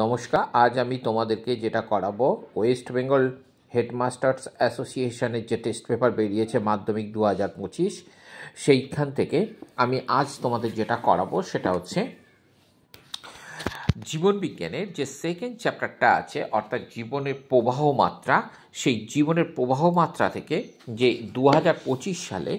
নমস্কার, আজ আমি তোমাদেরকে যেটা করাবো ওয়েস্ট বেঙ্গল হেডমাস্টার্স অ্যাসোসিয়েশনের যে টেস্ট পেপার বেরিয়েছে মাধ্যমিক 2025 সেইখান থেকে আমি আজ তোমাদের যেটা করাবো সেটা হচ্ছে জীবন বিজ্ঞানের যে সেকেন্ড চ্যাপ্টারটা আছে অর্থাৎ জীবনের প্রবাহ মাত্রা, সেই জীবনের প্রবাহ মাত্রা থেকে যে 2025 সালে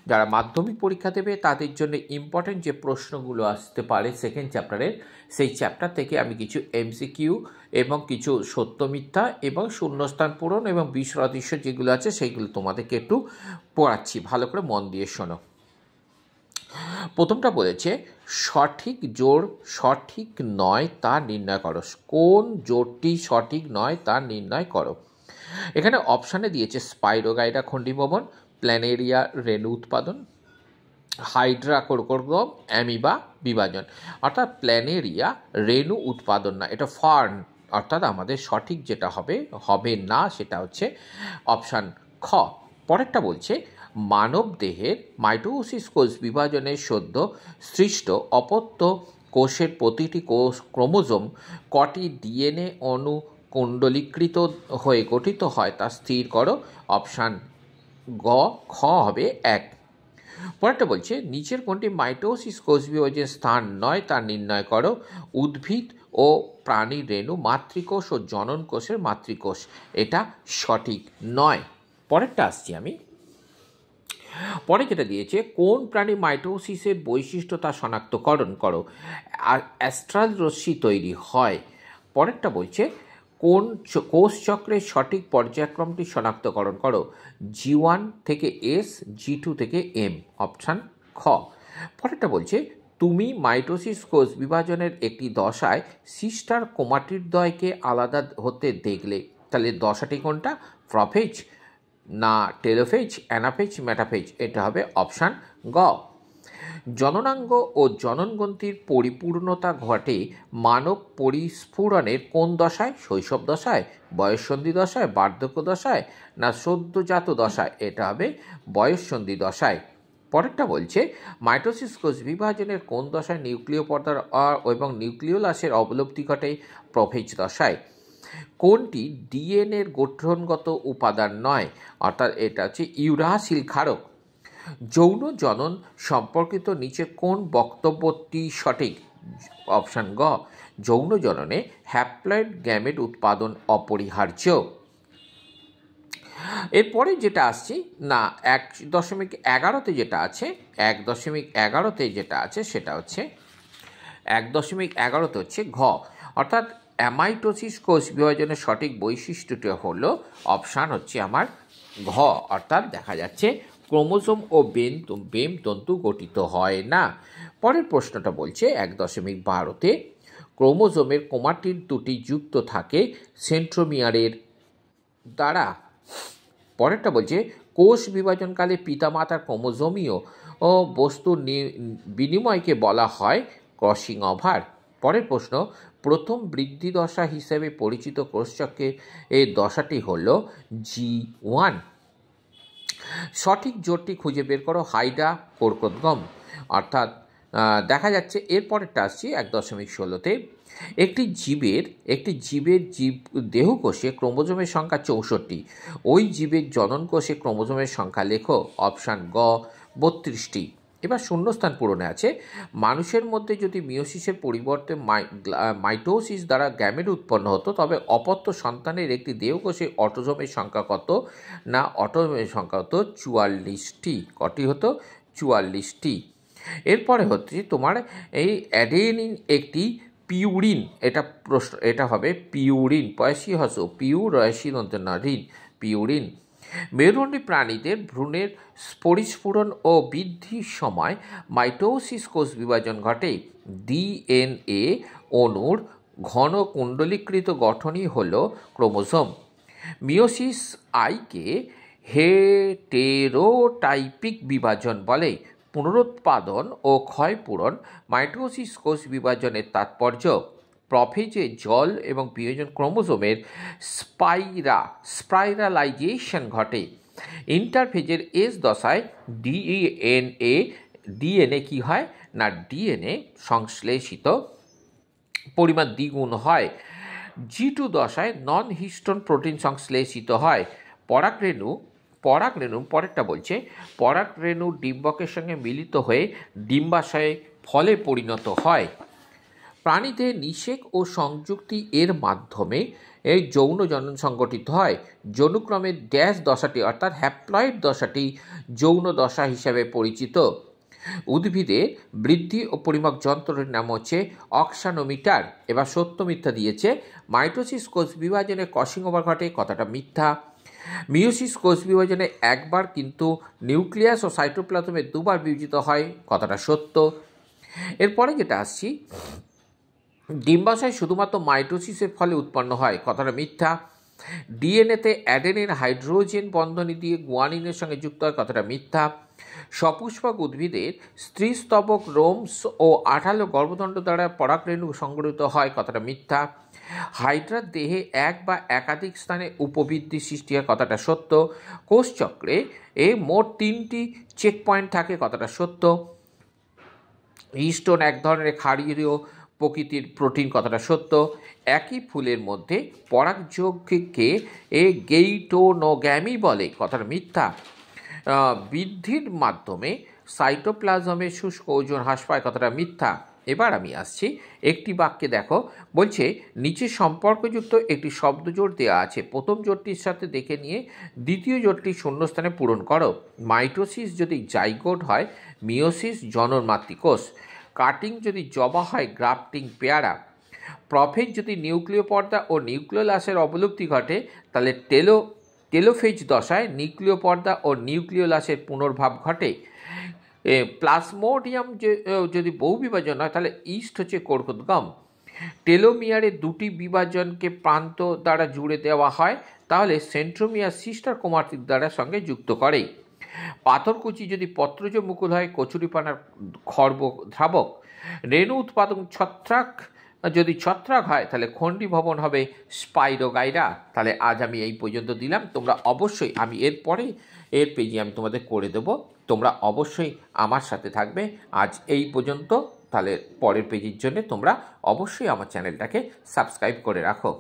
যারা মাধ্যমিক পরীক্ষা দেবে তাদের জন্য ইম্পর্টেন্ট যে প্রশ্নগুলো আসতে পারে সেকেন্ড চ্যাপ্টারের, সেই চ্যাপ্টার থেকে আমি কিছু এমসিকিউ এবং কিছু সত্য মিথ্যা এবং শূন্যস্থান পূরণ এবং বিষদৃশ্য যেগুলো আছে সেইগুলো তোমাদেরকে একটু পড়াচ্ছি, ভালো করে মন দিয়ে শোনো। প্রথমটা বলেছে সঠিক জোড় সঠিক নয় তা নির্ণয় করো। কোন জোড়টি সঠিক নয় তা নির্ণয় করো। এখানে অপশানে দিয়েছে স্পাইরোগাইরা খণ্ডিভবন, প্ল্যানেরিয়া রেণু উৎপাদন, হাইড্রা কোরকোরগম, অ্যামিবা বিভাজন। অর্থাৎ প্ল্যানেরিয়া রেণু উৎপাদন না, এটা ফার্ন। অর্থাৎ আমাদের সঠিক যেটা হবে না সেটা হচ্ছে অপশান খ। পরেরটা বলছে মানব দেহের মাইটোসিস কোষ বিভাজনের সদ্য সৃষ্ট অপত্য কোষের প্রতিটি কোষ ক্রোমোজোম কটি ডিএনএ অণু কুণ্ডলীকৃত হয়ে গঠিত হয় তা স্থির করো। অপশান খ হবে 1। পরেরটা বলছে নিচের কোনটি মাইটোসিস কোষ বিভাজনের স্থান নয় তা নির্ণয় করো। উদ্ভিদ ও প্রাণীর রেণু মাতৃকোষ ও জনন কোষের মাতৃকোষ, এটা সঠিক নয়। পরেরটা আসছি আমি। পরে যেটা দিয়েছে কোন প্রাণী মাইটোসিসের বৈশিষ্ট্য তা শনাক্তকরণ করো। আর অ্যাস্ট্রাল রশ্মি তৈরি হয়। পরেরটা বলছে কোন কোষ চক্রের সঠিক পর্যায়ক্রমটি শনাক্তকরণ করো। G1 থেকে S, G2 থেকে M, অপশান খ। পরেরটা বলছে তুমি মাইটোসিস কোষ বিভাজনের একটি দশায় সিস্টার ক্রোমাটিডদ্বয়কে আলাদা হতে দেখলে, তাহলে দশাটি কোনটা? প্রোফেজ না টেলোফেজ, অ্যানাফেজ, মেটাফেজ, এটা হবে অপশান গ। জননাঙ্গ ও জননগ্রন্থির পরিপূর্ণতা ঘটে মানব পরিস্ফুরণের কোন দশায়? শৈশব দশায়, বয়ঃসন্ধি দশায়, বার্ধক্য দশায় না সদ্যজাত দশায়? এটা হবে বয়ঃসন্ধি দশায়। পরেরটা বলছে মাইটোসিস কোষ বিভাজনের কোন দশায় নিউক্লিয় পর্দার এবং নিউক্লিওলাসের অবলুপ্তি ঘটে? প্রোফেজ দশায়। কোনটি ডিএনএর গঠনগত উপাদান নয়? অর্থাৎ এটা হচ্ছে ইউরাসিল ক্ষারক। যৌন জনন সম্পর্কিত নিচে কোন বক্তব্যটি সঠিক? অপশান গ, যৌন জননে হ্যাপ্লয়েড গ্যামেট উৎপাদন অপরিহার্য। এরপরে যেটা আসছি না 1.11তে যেটা আছে 1.11তে যেটা আছে সেটা হচ্ছে 1.11তে হচ্ছে ঘ, অর্থাৎ অ্যামাইটোসিস কোষ বিভাজনের সঠিক বৈশিষ্ট্যটি হলো অপশান হচ্ছে আমার ঘ, অর্থাৎ দেখা যাচ্ছে ক্রোমোজোম ও বেম তন্তু গঠিত হয় না। পরের প্রশ্নটা বলছে 1.12তে ক্রোমোজোমের ক্রোমাটিড দুটি যুক্ত থাকে সেন্ট্রোমিয়ারের দ্বারা। পরেরটা বলছে কোষ বিভাজনকালে পিতামাতার ক্রোমোজোমীয় ও বস্তুর বিনিময়কে বলা হয় ক্রসিং ওভার। পরের প্রশ্ন প্রথম বৃদ্ধি দশা হিসেবে পরিচিত কোষচক্রের এই দশাটি হল G1। সঠিক জোড়টি খুঁজে বের করো। হাইড্রা কোরকোরগম। অর্থাৎ দেখা যাচ্ছে এরপরেরটা আসছি 1.16তে একটি জীবের দেহকোষে ক্রোমোজোমের সংখ্যা 64। ওই জীবের জনন কোষে ক্রোমোজোমের সংখ্যা লেখো। অপশান গ 32টি। এবার শূন্যস্থান পূরণে আছে মানুষের মধ্যে যদি মিওসিসের পরিবর্তে মাইটোসিস দ্বারা গ্যামেট উৎপন্ন হতো তবে অপত্য সন্তানের একটি দেহকোষে অটোজোমের সংখ্যা কত? না অটোজোমের সংখ্যা হতো 44টি। কটি হতো? 44টি। এরপরে হচ্ছে তোমার এই অ্যাডেনিন একটি পিউরিন, এটা হবে পিউরিন, পয়সী হস পিউ রয়সী ঋণ, পিউরিন। মেরুদণ্ডী প্রাণীদের ভ্রূণের পরিস্ফুরণ ও বৃদ্ধির সময় মাইটোসিস কোষ বিভাজন ঘটে। ডিএনএ অণুর ঘন কুণ্ডলীকৃত গঠনই হল ক্রোমোজোম। মিওসিস আইকে হেটেরোটাইপিক বিভাজন বলে। পুনরুৎপাদন ও ক্ষয়পূরণ মাইটোসিস কোষ বিভাজনের তাৎপর্য। প্রোফেজে জল এবং বিয়োজন ক্রোমোজোমের স্পাইরালাইজেশন ঘটে। ইন্টারফেজের এস দশায় ডিএনএ কি হয়? না ডিএনএ সংশ্লেষিত পরিমাণ দ্বিগুণ হয়। G2 দশায় নন হিস্টোন প্রোটিন সংশ্লেষিত হয়। পরাগরেণু পরেরটা বলছে, পরাগরেণু ডিম্বকের সঙ্গে মিলিত হয়ে ডিম্বাশয়ে ফলে পরিণত হয়। প্রাণীতে নিষেক ও সংযুক্তি এর মাধ্যমে এই যৌন জনন সংগঠিত হয়। যৌনক্রমের ড্যাশ দশাটি অর্থাৎ হ্যাপ্লয়েড দশাটি যৌন দশা হিসাবে পরিচিত। উদ্ভিদের বৃদ্ধি ও পরিমাপ যন্ত্রের নাম হচ্ছে অক্সানোমিটার। এবার সত্য মিথ্যা দিয়েছে। মাইটোসিস কোষ বিভাজনে ক্রসিং ওভার ঘটে, কথাটা মিথ্যা। মিওসিস কোষ বিভাজনে একবার কিন্তু নিউক্লিয়াস ও সাইটোপ্লাজমে দুবার বিভাজিত হয়, কথাটা সত্য। এরপরে যেটা আসছি, ডিম্বাশয় শুধুমাত্র মাইটোসিসের ফলে উৎপন্ন হয়, কথাটা মিথ্যা। ডিএনএতে অ্যাডেনিন হাইড্রোজেন বন্ধনী দিয়ে গুয়ানিনের সঙ্গে যুক্ত হয়, কথাটা মিথ্যা। সপুষ্পক উদ্ভিদের স্ত্রীস্তবক রোমস ও আঠালো গর্ভদণ্ড দ্বারা পরাগরেণু সংগঠিত হয়, কথাটা মিথ্যা। হাইড্রার দেহে এক বা একাধিক স্থানে উপবৃদ্ধি সৃষ্টি হয়, কথাটা সত্য। কোষচক্রে মোট 3টি চেক পয়েন্ট থাকে, কথাটা সত্য। হিস্টোন এক ধরনের ক্ষারীয় প্রকৃতির প্রোটিন, কথাটা সত্য। একই ফুলের মধ্যে পরাগযোগকে গেইটোনোগ্যামি বলে, কথাটা মিথ্যা। বৃদ্ধির মাধ্যমে সাইটোপ্লাজমের শুষ্ক ওজন হ্রাস পায়, কথাটা মিথ্যা। এবার আমি আসছি, একটি বাক্যে দেখো, বলছে নিচে সম্পর্কযুক্ত একটি শব্দজোড় দেওয়া আছে, প্রথম জোড়টির সাথে দেখে নিয়ে দ্বিতীয় জোড়টি শূন্যস্থানে পূরণ করো। মাইটোসিস যদি জাইগোট হয়, মিওসিস জনন মাতৃকোষ। কাটিং যদি জবা হয়, গ্রাফটিং পেয়ারা। প্রফেজ যদি নিউক্লিয় পর্দা ও নিউক্লিওলাসের অবলুপ্তি ঘটে, তাহলে টেলোফেজ দশায় নিউক্লিয় পর্দা ও নিউক্লিওলাসের পুনর্ভাব ঘটে। প্লাজমোডিয়াম যদি বহু বিভাজন হয়, তাহলে ইস্ট হচ্ছে কর্কোদ্গম। টেলোমিয়ারের দুটি বিভাজনকে প্রান্ত দ্বারা জুড়ে দেওয়া হয়, তাহলে সেন্ট্রোমিয়ার সিস্টার ক্রোমাটিড দ্বারা সঙ্গে যুক্ত করে। পাথরকুচি যদি পত্রজ মুকুল হয়, কচুরিপানার খর্ব ধাবক। রেণু উৎপাদন ছত্রাক যদি ছত্রাক হয়, তাহলে খণ্ডী ভবন হবে স্পাইরোগাইরা। তাহলে আজ আমি এই পর্যন্ত দিলাম। তোমরা অবশ্যই, আমি এর পেজে আমি তোমাদের করে দেবো, তোমরা অবশ্যই আমার সাথে থাকবে। আজ এই পর্যন্ত। তাহলে পরের পেজের জন্য তোমরা অবশ্যই আমার চ্যানেলটাকে সাবস্ক্রাইব করে রাখো।